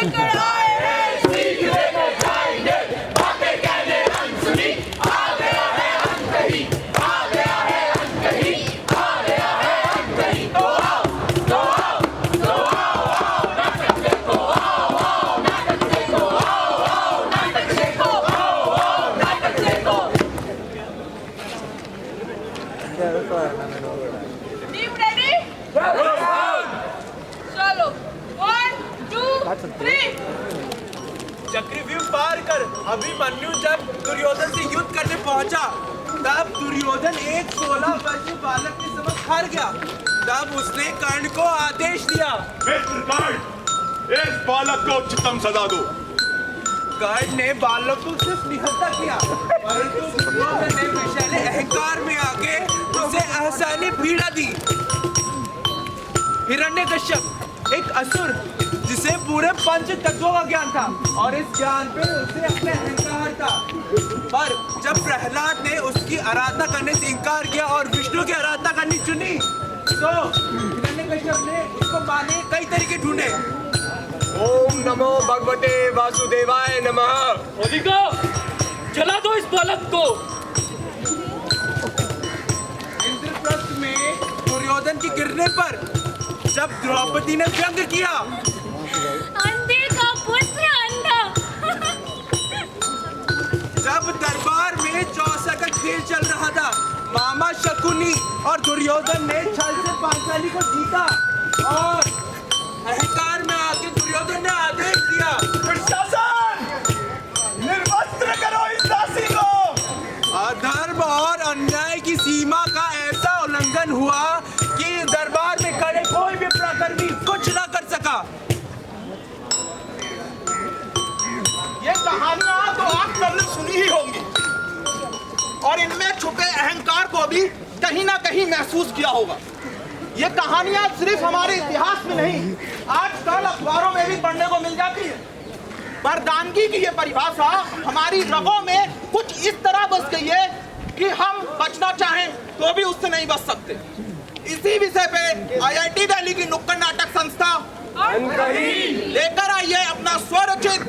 लेकर आए हैं, सीख लेकर जाएंगे, बातें कहने अनसुनी, आ गया है अनकही, आ गया है अनकही, आ गया है अनकही। तो आओ, तो आओ, तो आओ, आओ नाटक देखो, आओ, आओ नाटक देखो, आओ, आओ नाटक देखो, आओ, आओ नाटक देखो। Team ready? चलो 1 2 3। चक्रव्यूह पार कर अभिमन्यु जब दुर्योधन से युद्ध करने पहुंचा, तब दुर्योधन एक 16 वर्षीय बालक के समक्ष हार गया। तब उसने कर्ण को आदेश दिया, मित्र कर्ण, इस बालक को उच्चतम सजा दो। कर्ण ने बालक को सिर्फ निहत्था किया, परंतु दुर्योधन ने विशाल अहंकार में आके उसे असहनीय पीड़ा दी। हिरण्यकश्यप एक असुर जिसे पूरे पंच तत्वों का ज्ञान था और इस ज्ञान पे उसे अपने अहंकार था, पर जब प्रहलाद ने उसकी आराधना करने से इनकार किया और विष्णु की आराधना करनी चुनी, तो हिरण्यकश्यप ने उसको मारने कई तरीके ढूंढे। ओम नमो भगवते वासुदेवाय नमः। होलिका, जला दो इस बालक को। इंद्रप्रस्थ में दुर्योधन की गिरने पर जब द्रौपदी ने व्यंग किया, अंधे का पुत्र अंधा। जब दरबार में चौसा का खेल चल रहा था, मामा शकुनी और दुर्योधन ने छल से पांचाली को जीता और अहंकार में आके दुर्योधन ने आदेश दिया, प्रशासन, निर्वस्त्र करो इस दासी को। अधर्म और अन्याय की सीमा का ऐसा उल्लंघन हुआ कि दरबार में खड़े कोई भी प्रकर्मी कुछ न कर सका। ये कहानियां तो आप सबने सुनी ही होंगी और इनमें छुपे अहंकार को भी कहीं ना कहीं महसूस किया होगा। ये कहानियां सिर्फ हमारे इतिहास में नहीं, आजकल अखबारों में भी पढ़ने को मिल जाती है। मर्दानगी की ये परिभाषा हमारी रगों में कुछ इस तरह बस गई है कि हम बचना चाहें तो भी उससे नहीं बच सकते। इसी विषय पे IIT दिल्ली की नुक्कड़ नाटक संस्था लेकर आई है अपना स्वरचित,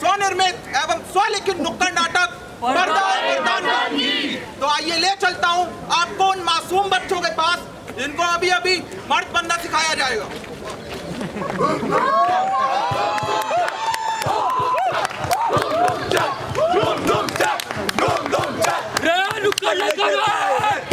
स्वनिर्मित एवं स्वलिखित नुक्कड़ नाटक मर्दानगी। तो आइए ले चलता हूँ आपको उन मासूम बच्चों के पास जिनको अभी अभी मर्द बनना सिखाया जाएगा। नुक्कड़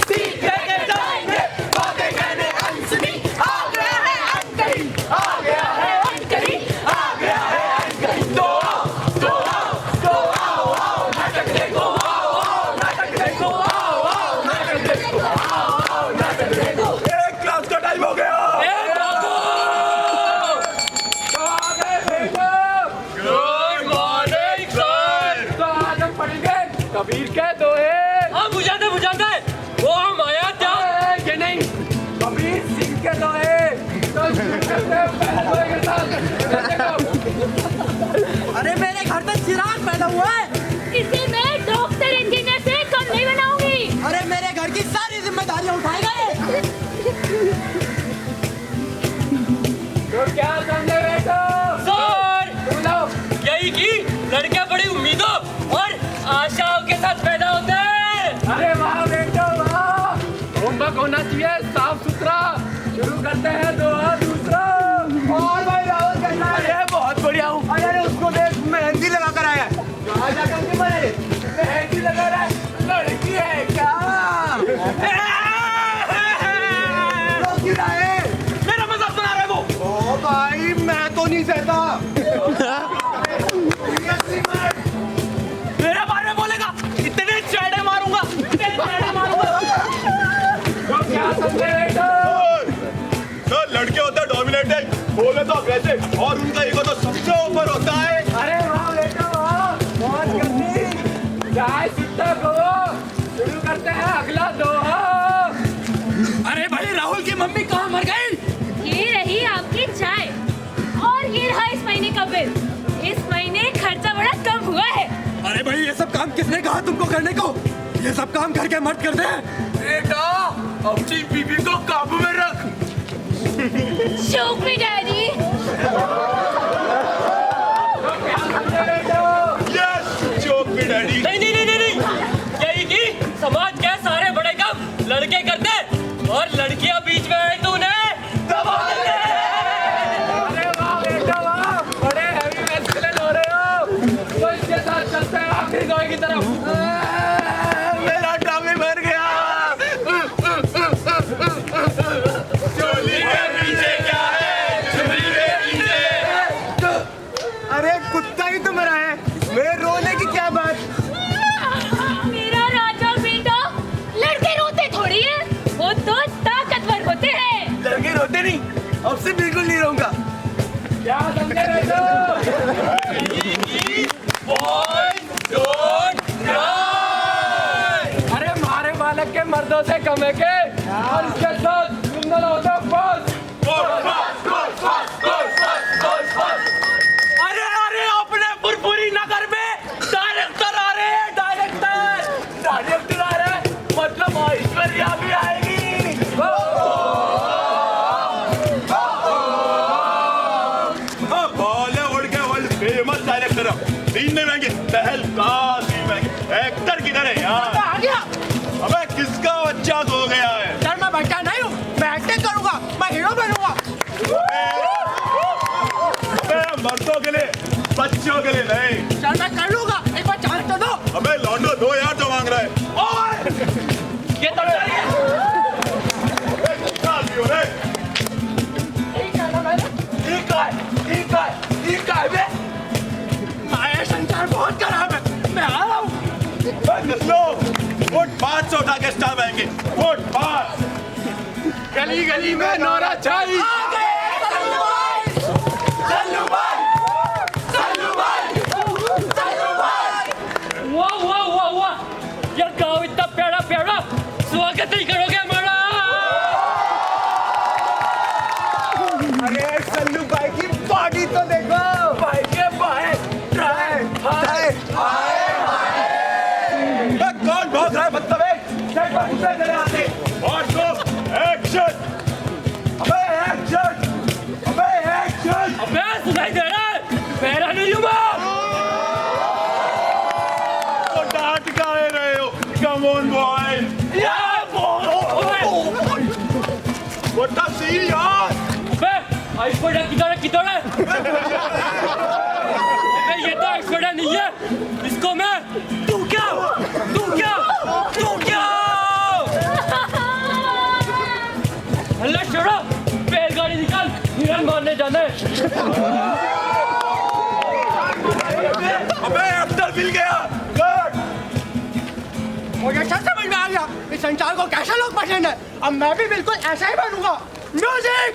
सीख लेकर जाएंगे, बातें कहने अनसुनी, आ गया है अनकही, आ गया है अनकही, आ गया है अनकही। तो आओ, तो आओ, तो आओ, आओ नाटक देखो, आओ, आओ नाटक देखो, आओ, आओ नाटक देखो, आओ, आओ नाटक देखो। एक क्लास का टाइम हो गया। Good morning sir. तो आज हम पढ़ेंगे कबीर के दोहे। हाँ, बुझाते वो हम आया क्या ये नहीं, कबीर सिंह के दोहे। तो शुरू करते हैं पहले दोहे के साथ। अरे मेरे घर में चिराग पैदा हुआ है, इसे मैं डॉक्टर इंजीनियर से कम नहीं बनाऊंगी। अरे मेरे घर की सारी जिम्मेदारियां उठाएगा ये। तो क्या समझे बेटो? सर, बोलो। यही कि लड़के बड़ी उम्मीदों और आशाओं के साथ पैदा होते हैं। अरे वाह बेटो वाह, होमवर्क होना चाहिए साफ सुथरा। शुरू करते हैं दोहा दूसरा। और भाई राहुल कैसा है? अरे बहुत बढ़िया हूँ। अरे उसको देख, मेहंदी लगा कर आया है। कहाँ जाकर के बने? मेहंदी लगा रहा है, लड़की है क्या? लोग क्यों आए? मेरा मजाक बना रहे वो। ओ भाई मैं तो नहीं सहता। मेरे बारे में बोलेगा, इतने चैड़े मारूंगा, इतने चैड़े मारूंगा। तो क्या समझे बेटो? सर, लड़के होते हैं डोमिनेटिंग, बोले तो अग्रेसिव और उनका ईगो तो सबसे ऊपर होता है। अरे वाह बेटा वाह, बहुत गंदी। चाय सुट्टा को शुरू करते हैं अगला दोहा। अरे भाई राहुल की मम्मी कहाँ मर गई? ये रही आपकी चाय और ये रहा इस महीने का बिल। इस महीने खर्चा बड़ा कम हुआ है। अरे भाई, ये सब काम किसने कहा तुमको करने को? ये सब काम घर के मर्द करते हैं। बेटा, अपनी बीवी को काबू में रख। शौक में डैडी। इससे बिल्कुल नहीं रहूंगा। क्या समझे रहे हो? अरे मारे मालक के मर्दों से कम है के और इसके साथ तुम दोनों होते हो बस। अरे अरे अपने पुरपुरी नगर में डायरेक्टर आ रहे हैं। डायरेक्टर आ रहे हैं मतलब ऐश्वर्या भी आएगी। बॉलीवुड के वर्ल्ड फेमस डायरेक्टर सीन में महंगे तहलका सीन में एक्टर किधर है यार? आ गया। अबे किसका बच्चा सो गया है? सर मैं बच्चा नहीं हूँ, मैं एक्टिंग करूंगा, मैं हीरो बनूंगा। अबे मर्दों के लिए बच्चों के लिए नहीं। सर मैं कर लूंगा, एक बार चांस तो दो। अबे लौंडो दो यार जो मांग रहा है। ये तो संचार बहुत खराब है, मैं आ रहा हूँ। फुटपाथ से उठा के स्टार आएंगे। फुटपाथ गली गली में नौरा छाई। वाह वाह वाह वाह, ये गाँव इतना प्यारा प्यारा, स्वागत ही करोगे हमारा। अरे सल्लू भाई की बॉडी तो देखो। भाई के बाएं कौन भाग रहा है बदतमीज? और तो एक्शन। अबे एक्शन। अबे एक्शन। अबे सुनाई दे रहा है, मेरा नहीं हूँ मैं। तो डांट काहे रहे हो? Come on boy. What the scene यार? अबे ऐश्वर्या किधर है किधर है? अबे ये तो ऐश्वर्या नहीं है, इसको मैं तू क्या अल्लाह छोड़ो, बैलगाड़ी निकाल, हिरन मारने जाना है। अबे एक्टर मिल गया। गुड। मुझे सब समझ में आ गया इस संचार को कैसे लोग पसंद है। अब मैं भी बिल्कुल ऐसा ही बनूंगा। म्यूजिक।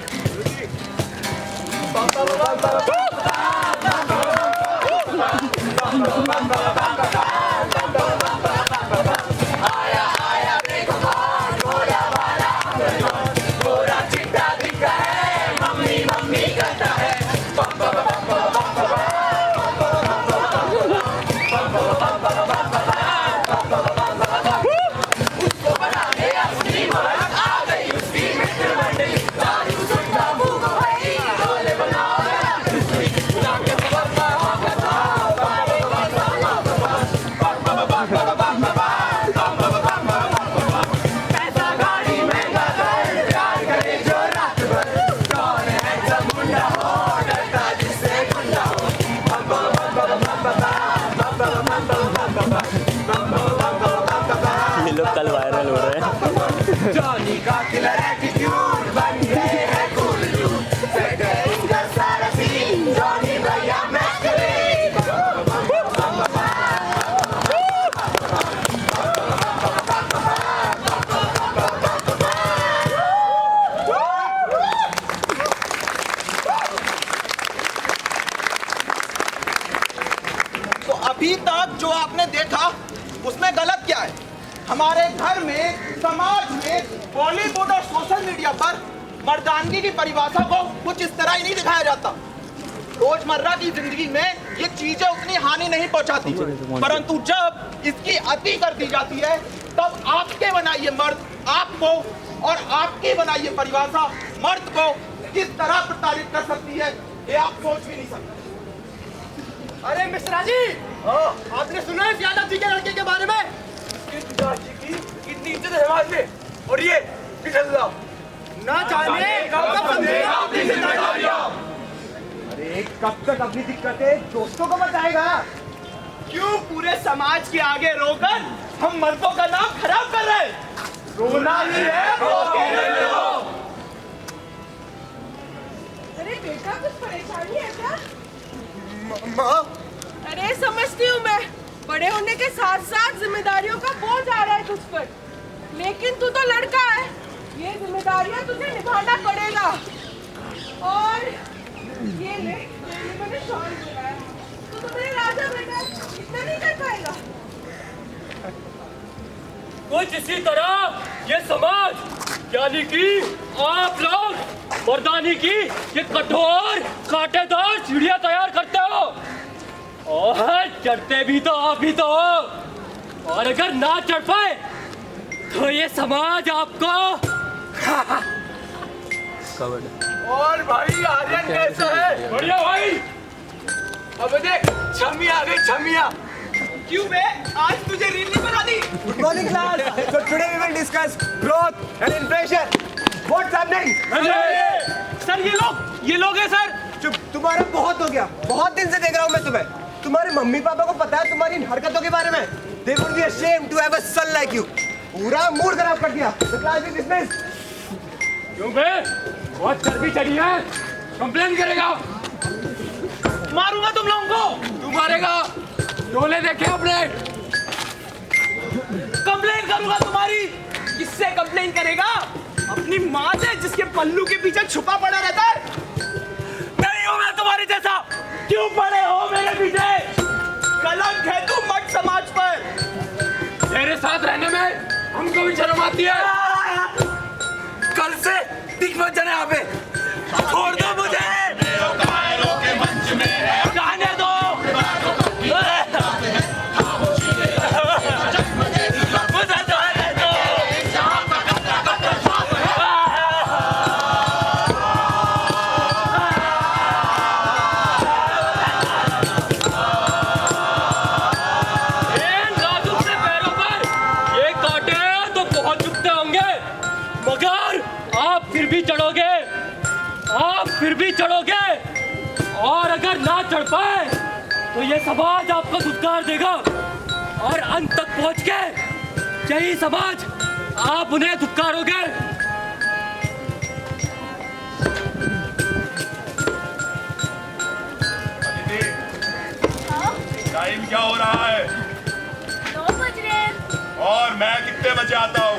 ये लोग कल वायरल हो रहे हैं। जॉनी का किलर एटीट्यूड बन गए हैं कूल डूड। सारा सीन जॉनी भैया मैच करे। तो अभी तक जो आपने देखा उसमें गलत क्या है? हमारे घर में, समाज में, बॉलीवुड और सोशल मीडिया पर मर्दानगी की परिभाषा को कुछ इस तरह ही नहीं दिखाया जाता। रोजमर्रा की जिंदगी में ये चीजें उतनी हानि नहीं पहुंचाती, परंतु जब इसकी अति कर दी जाती है तब आपके बनाइए मर्द आपको और आपकी बनाइए परिभाषा मर्द को किस तरह प्रताड़ित कर सकती है, ये आप सोच भी नहीं सकते। अरे मिश्रा जी, आपने सुना है यादव जी के लड़के के बारे में? कितनी इज्जत है समाज में, और ये पिछला ना जाने कब समझेगा अपनी जिम्मेदारियां। अरे कब तक अपनी दिक्कतें दोस्तों को बताएगा? क्यों पूरे समाज के आगे रोकर हम मर्दों का नाम खराब कर रहे हैं? रोना ही है, रो के ले लो। अरे बेटा कुछ परेशानी है क्या? माँ, अरे समझती हूँ मैं, बड़े होने के साथ साथ जिम्मेदारियों का बोझ आ रहा है तुझ पर, लेकिन तू तो लड़का है, ये जिम्मेदारियां तुझे निभाना पड़ेगा। और ये ले मैंने शॉल बुलाया तो तुम्हें राजा बेटा इतना नहीं कर पाएगा। कुछ इसी तरह ये समाज यानी कि आप लोग मर्दानी की ये कठोर कांटेदार सीढ़ियां तैयार करते हो और चढ़ते भी तो आप ही तो हो, और अगर ना चढ़ पाए तो ये समाज आपको और भाई आर्यन कैसा है? बढ़िया भाई। अब देख छम्मी आ गई छम्मिया। क्यों बे आज तुझे रील नहीं बना दी? Good morning class. So today we will discuss growth and inflation. What's happening? Sir ये लोग हैं सर। चुप, तुम्हारा बहुत हो गया। बहुत दिन से देख रहा हूँ मैं तुम्हें। तुम्हारे मम्मी पापा को पता है तुम्हारी इन हरकतों के बारे में? They would be ashamed to have a son like you. पूरा मूड खराब कर दिया। The class is dismissed. क्यों बे? बहुत चर्बी चढ़ी है, कंप्लेन करेगा। मारूंगा तुम लोगों को। तू मारेगा? डोले देखे अपने? कंप्लेन करूंगा तुम्हारी। किससे कंप्लेन करेगा? अपनी माँ से जिसके पल्लू के पीछे छुपा पड़ा रहता है। नहीं हूं मैं तुम्हारे जैसा। क्यों पड़े हो मेरे पीछे? कलंक है तू मट समाज पर। तेरे साथ रहने में हमको भी शर्म आती है। कल से दिख मत जाना यहाँ पे। छोड़ दो मुझे। जाने दो। फिर भी चढ़ोगे, और अगर ना चढ़ पाए तो ये समाज आपको धुतकार देगा, और अंत तक पहुंच के यही समाज आप उन्हें धुतकारोगे। टाइम क्या हो रहा है? 9 बज रहे हैं। और मैं कितने बजे आता हूँ?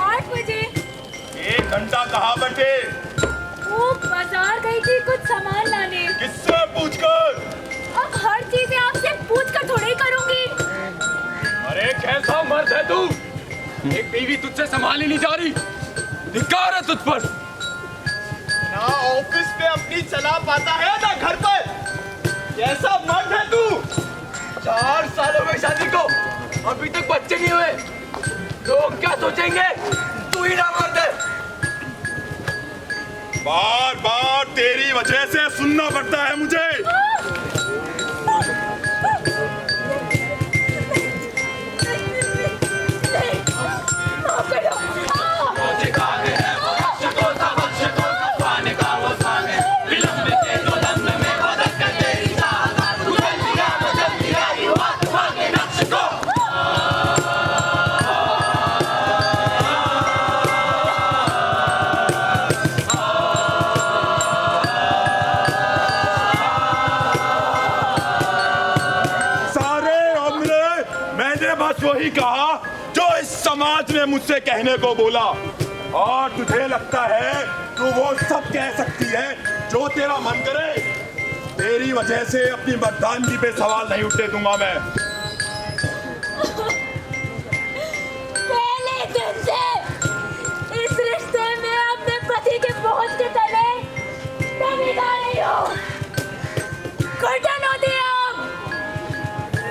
8 बजे। 1 घंटा कहाँ बैठे? वो बाजार गई थी कुछ सामान लाने। किससे पूछकर? अब हर चीजें आपसे पूछ कर थोड़ी करूंगी। अरे कैसा मर्द है तू? एक बीवी तुझसे संभाली नहीं जा रही, धिक्कार है तुझ पर। ना ऑफिस पे अपनी चला पाता है ना घर पर। कैसा मर्द है तू? 4 सालों में शादी को अभी तक बच्चे नहीं हुए। लोग क्या सोचेंगे? तू ही ना मर्द है। बार बार तेरी वजह से सुनना पड़ता है मुझे। वही कहा जो इस समाज ने मुझसे कहने को बोला, और तुझे लगता है तू वो सब कह सकती है जो तेरा मन करे। तेरी वजह से अपनी मर्दानगी पे सवाल नहीं उठने दूंगा मैं। पहले दिन से इस रिश्ते में अपने पति के बोझ के तले दबी रही हो। घुटन होती है अब,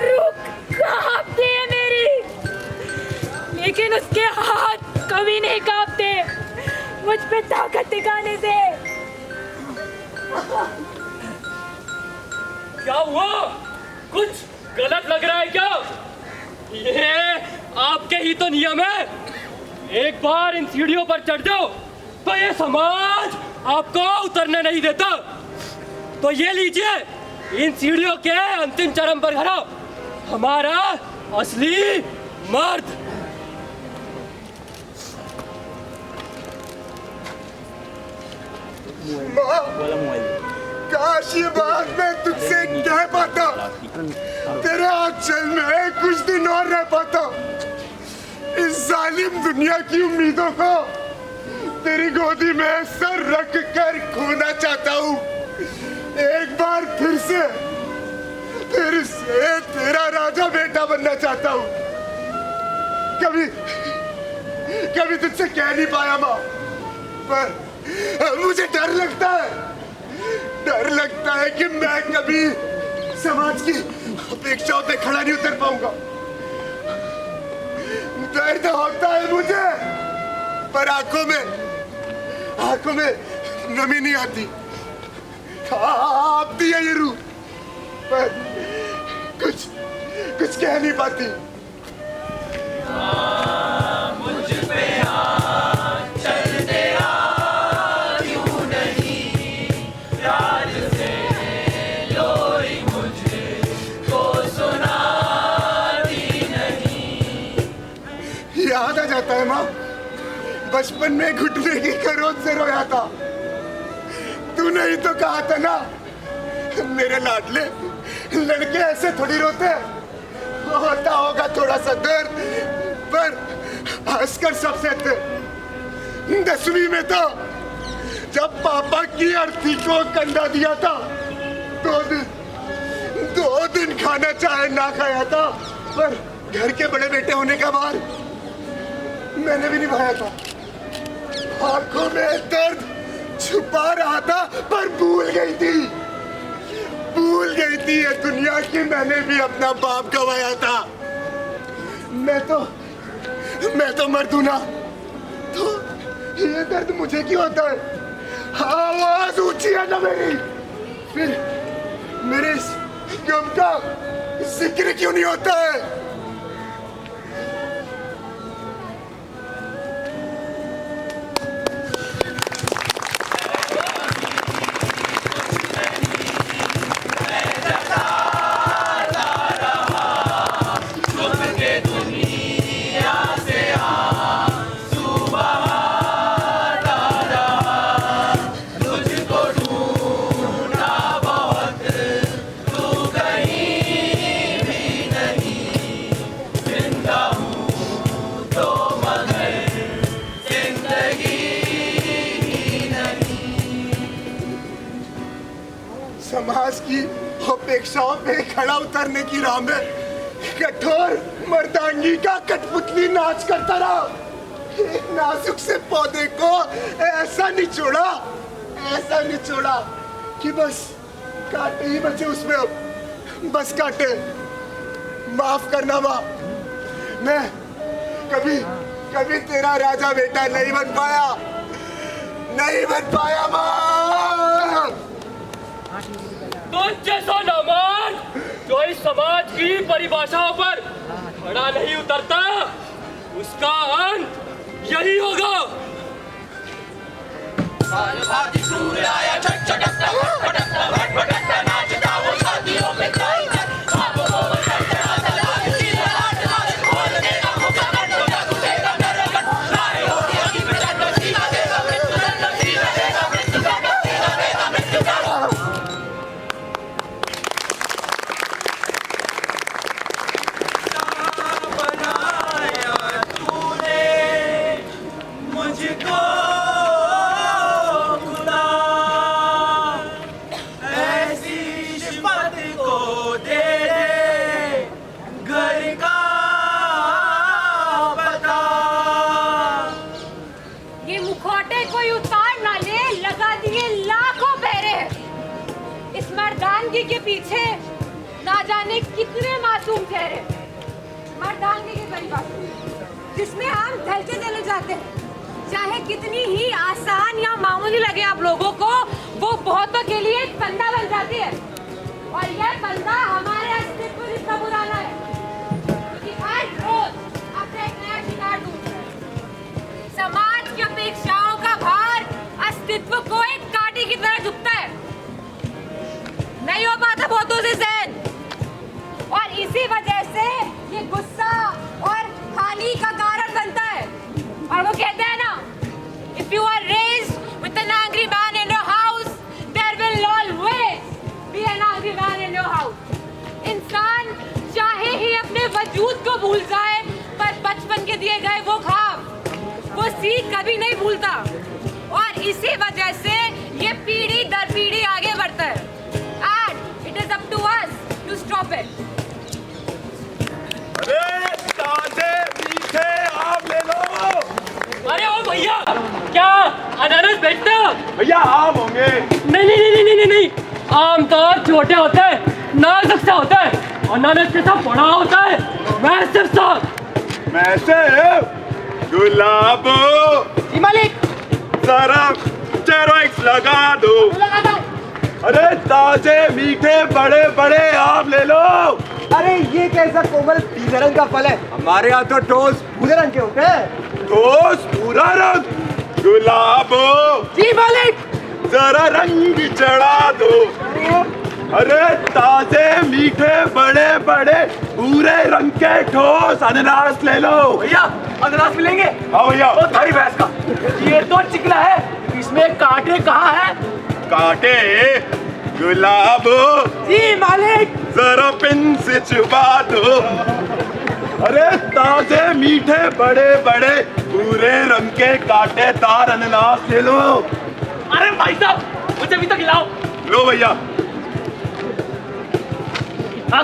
रुक कांपती है मेरी, लेकिन उसके हाथ कभी नहीं कांपते मुझ पे ताकत दिखाने से। क्या हुआ? कुछ गलत लग रहा है क्या? ये आपके ही तो नियम है। एक बार इन सीढ़ियों पर चढ़ जाओ तो ये समाज आपको उतरने नहीं देता। तो ये लीजिए, इन सीढ़ियों के अंतिम चरम पर खड़ा हमारा असली मर्द। काश ये बात मैं तुझसे कह पाता, तेरे आंचल में कुछ दिन और रह पाता। इस जालिम दुनिया की उम्मीदों को तेरी गोदी में सर रख कर खोना चाहता हूँ, एक बार फिर से तेरा राजा बेटा बनना चाहता हूँ। कभी तुझसे कह नहीं पाया माँ, पर मुझे डर लगता है कि मैं कभी समाज की अपेक्षाओं पे खड़ा नहीं उतर पाऊंगा। दर्द होता है मुझे, पर आंखों में नमी नहीं आती। आती है ये रूह, पर कुछ कह नहीं पाती। याद आ जाता है माँ, बचपन में घुटने की खरोंच से रोया था। तूने ही तो कहा था ना, मेरे लाडले लड़के ऐसे थोड़ी रोते। होता होगा थोड़ा सा दर्द, पर हंसकर सब सहते। 10वीं में तो जब पापा की अर्थी को कंधा दिया था, 2 दिन खाना चाहे ना खाया था, पर घर के बड़े बेटे होने का भार मैंने भी निभाया था। आंखों में दर्द छुपा रहा था, पर भूल गई थी ये दुनिया की मैंने भी अपना बाप गवाया था। मैं तो मर दूं ना, तो ये दर्द मुझे क्यों होता है? आवाज ऊंची है ना मेरी, फिर मेरे इस गम का जिक्र क्यों नहीं होता है? समाज की अपेक्षाओं पे खड़ा उतरने की राह में कठोर मर्दांगी का कठपुतली नाच करता रहा। एक नाजुक से पौधे को ऐसा निचोड़ा कि बस कांटे ही बचे उसमें। अब बस कांटे। माफ करना माँ, मैं कभी तेरा राजा बेटा नहीं बन पाया माँ। तो जैसा नामान जो इस समाज की परिभाषाओं पर खड़ा नहीं उतरता, उसका अंत यही होगा। के पीछे ना जाने कितने मासूम चेहरे। मर्दानगी की परिभाषा जिसमें हम ढलते चले जाते हैं, चाहे कितनी ही आसान या मामूली लगे आप लोगों को, वो बहुतों के लिए एक फंदा बन जाती है। और यह फंदा हमारे अस्तित्व को इतना पुराना है कि हर रोज अपने एक नया शिकार ढूंढते हैं। समाज की अपेक्षाओं का भार अस्तित्व को एक कांटे की तरह झुकता है, नहीं हो पाता बहुतों से सहन। और इसी वजह से ये गुस्सा और हानि का कारण बनता है। और वो कहते हैं ना, if you are raised with an angry man in your house, there will always be an angry man in your house. इंसान चाहे ही अपने वजूद को भूल जाए, पर बचपन के दिए गए वो ख्वाब, वो सीख कभी नहीं भूलता। इसी वजह से ये पीढ़ी दर पीढ़ी आगे बढ़ता है and it is up to us to stop it. अरे ताजे मीठे आम ले लो। अरे ओ भैया, क्या अनारस बेचते हो? भैया आम होंगे। नहीं नहीं नहीं नहीं नहीं, आम तो छोटे होते हैं, नाजुक सा होता है, अनारस के साथ बड़ा होता है, मैसिव सा। मैसिव? गुलाबो जी मालिक। जरा स्टेरॉइड्स लगा दो। लगा दो। अरे ताजे मीठे बड़े बड़े आम ले लो। अरे ये कैसा कोमल पीले रंग का फल है? हमारे यहाँ तो टोस्ट भूरे रंग के होते हैं। टोस्ट भूरा रंग? गुलाबो जी मालिक। जरा रंग चढ़ा दो। अरे ताजे मीठे बड़े बड़े भूरे रंग के ठोस अनानास ले लो। भैया अनानास मिलेंगे? हाँ भैया। ओ थारी भैंस का, ये तो चिकना है, इसमें कांटे कहाँ है? कांटे? गुलाबो जी मालिक। जरा पिन से चुबा दो। अरे ताजे मीठे बड़े बड़े भूरे रंग के कांटेदार अनानास ले लो। अरे भाई साहब, मुझे भी तो खिलाओ। लो भैया।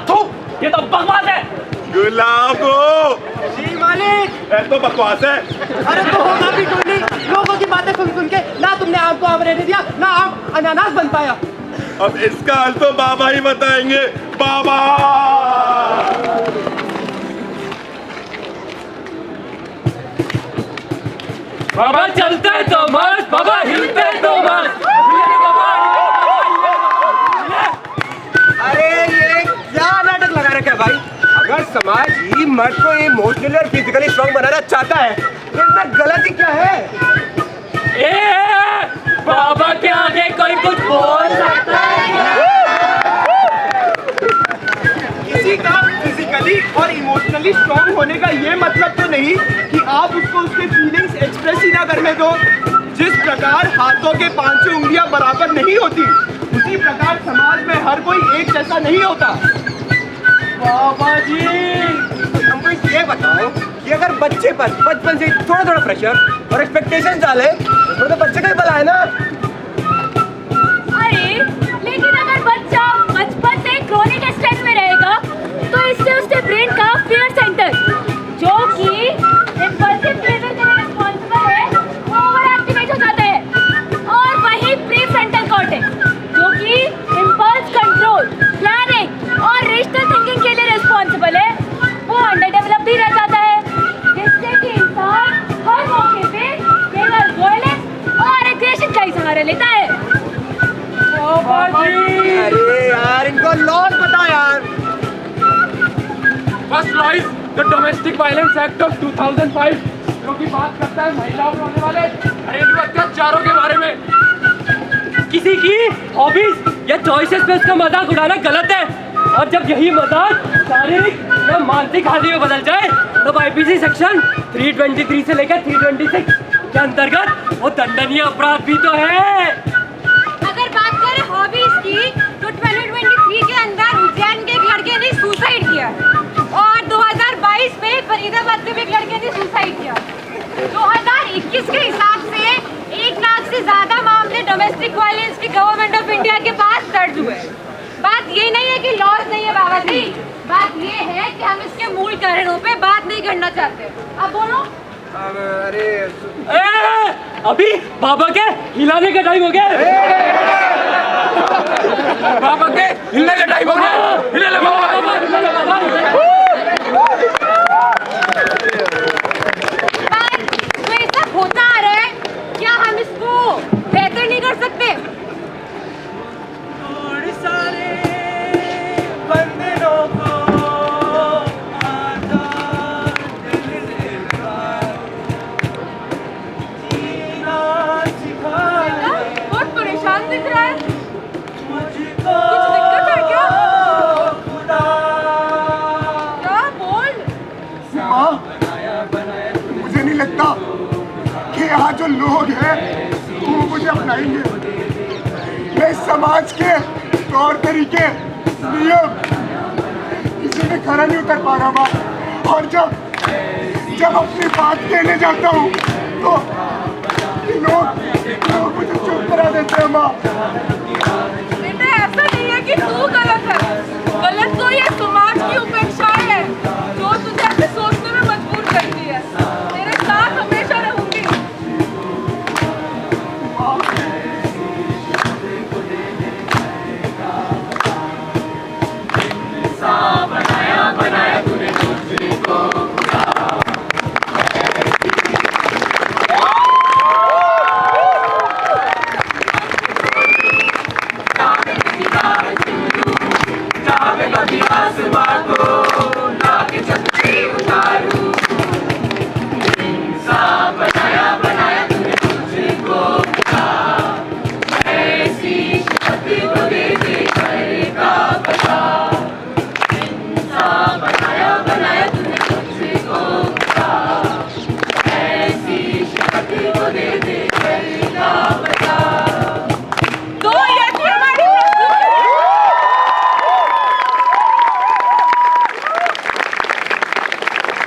थू, ये तो बकवास है। गुलाबो जी मालिक। ये तो बकवास है। अरे तो होगा भी क्यों नहीं, लोगों की बातें सुन सुन के ना तुमने आम को आम रहने दिया, ना आम अनानास बन पाया। अब इसका हल तो बाबा ही बताएंगे। बाबा बाबा चलते तो मस्त, बाबा हिलते तो मस्त। अरे ये क्या नाटक लगा रखा है भाई? अगर समाज ही मर्द को इमोशनली और फिजिकली स्ट्रॉन्ग बनाना चाहता है तो इसमें गलती क्या है? बाबा के आगे कोई कुछ बोल सकता है? किसी का फिजिकली और इमोशनली स्ट्रॉन्ग होने का ये मतलब तो नहीं कि आप उसको उसके फीलिंग्स एक्सप्रेस ही ना करने दो। जिस प्रकार हाथों के पांचों उंगलियां बराबर नहीं होती, उसी प्रकार समाज में हर कोई एक जैसा नहीं होता। बाबा जी हमको ये बताओ कि अगर बच्चे पर बचपन से थोड़ा थोड़ा प्रेशर और एक्सपेक्टेशन डाले तो बच्चे का ही भला है ना? अरे लेकिन अगर बच्चा बचपन से क्रोनिक स्ट्रेस में रहेगा तो इससे उसके ब्रेन का फियर सेंटर जो कि इम्पल्सिव बिहेवियर के लिए रिस्पॉन्सिबल है वो ओवर एक्टिवेट हो जाता है, और वही प्रीफ्रंटल कॉर्टेक्स जो कि इम्पल्स कंट्रोल, प्लानिंग और रेशनल थिंकिंग के लिए रिस्पॉन्सिबल है वो अंडर डेवलप्ड ही रह जाता है, जिससे कि इंसान हर मौके पे केवल वायलेंस और एग्रेशन का ही सहारा लेता है। अरे यार इनको लॉज बताओ यार। First law is the domestic violence act of 2005 जो कि बात करता है महिलाओं पर होने वाले घरेलू अत्याचारों के बारे में। किसी की हॉबीज या चॉइसेस पे उसका मजाक उड़ाना गलत है, और जब यही मजाक शारीरिक या मानसिक हानि में बदल जाए तब आईपीसी सेक्शन 323 से लेकर 326 के अंतर्गत वो दंडनीय अपराध भी तो है। अगर बात करें हॉबीज की तो 2023 के अंदर उज्जैन के एक लड़के ने सुसाइड किया और 2022 में फरीदाबाद के भी एक लड़के ने सुसाइड किया। 2021 के हिसाब से 1 लाख से ज्यादा मामले डोमेस्टिक वायलेंस की गवर्नमेंट ऑफ इंडिया के पास दर्ज हुए। बात ये नहीं है कि लॉस नहीं है बाबा जी, बात ये है कि हम इसके मूल कारणों पे बात नहीं करना चाहते। अब बोलो। अरे अभी बाबा के हिलाने का टाइम हो गया। बाबा के हिलने का टाइम हो गया। हिले ले बाबा, हिले ले बाबा। तो ये सब होता आ रहा है, क्या हम इसको बेहतर नहीं कर सकते? सारे बंदरों को बहुत परेशान दिख रहा है, कुछ दिक्कत है क्या? क्या बोल? माँ, मुझे नहीं लगता कि यहाँ जो लोग हैं वो मुझे अपनाएंगे। मैं इस समाज के तौर तरीके नियम किसी में खरा नहीं उतर पा रहा माँ, और जब अपनी बात कहने जाता हूँ तो लोग मुझे चुप करा देते हैं माँ। बेटा ऐसा नहीं है कि तू गलत है,